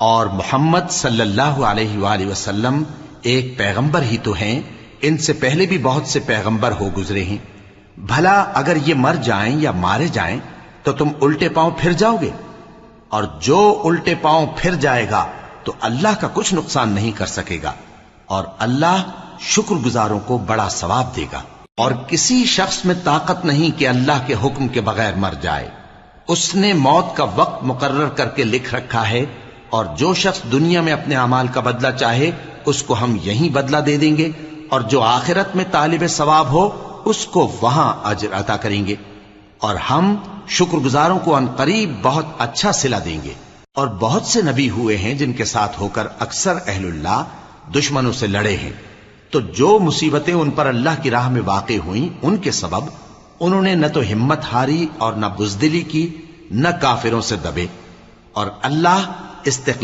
اور محمد صلی اللہ علیہ وآلہ وسلم ایک پیغمبر ہی تو ہیں، ان سے پہلے بھی بہت سے پیغمبر ہو گزرے ہیں۔ بھلا اگر یہ مر جائیں یا مارے جائیں تو تم الٹے پاؤں پھر جاؤ گے؟ اور جو الٹے پاؤں پھر جائے گا تو اللہ کا کچھ نقصان نہیں کر سکے گا، اور اللہ شکر گزاروں کو بڑا ثواب دے گا۔ اور کسی شخص میں طاقت نہیں کہ اللہ کے حکم کے بغیر مر جائے، اس نے موت کا وقت مقرر کر کے لکھ رکھا ہے، اور جو شخص دنیا میں اپنے اعمال کا بدلہ چاہے اس کو ہم یہیں بدلہ دے دیں گے، اور جو آخرت میں طالب ثواب ہو اس کو وہاں اجر عطا کریں گے، اور ہم شکر گزاروں کو ان قریب بہت اچھا صلہ دیں گے۔ اور بہت سے نبی ہوئے ہیں جن کے ساتھ ہو کر اکثر اہل اللہ دشمنوں سے لڑے ہیں، تو جو مصیبتیں ان پر اللہ کی راہ میں واقع ہوئیں ان کے سبب انہوں نے نہ تو ہمت ہاری اور نہ بزدلی کی، نہ کافروں سے دبے، اور اللہ استقلال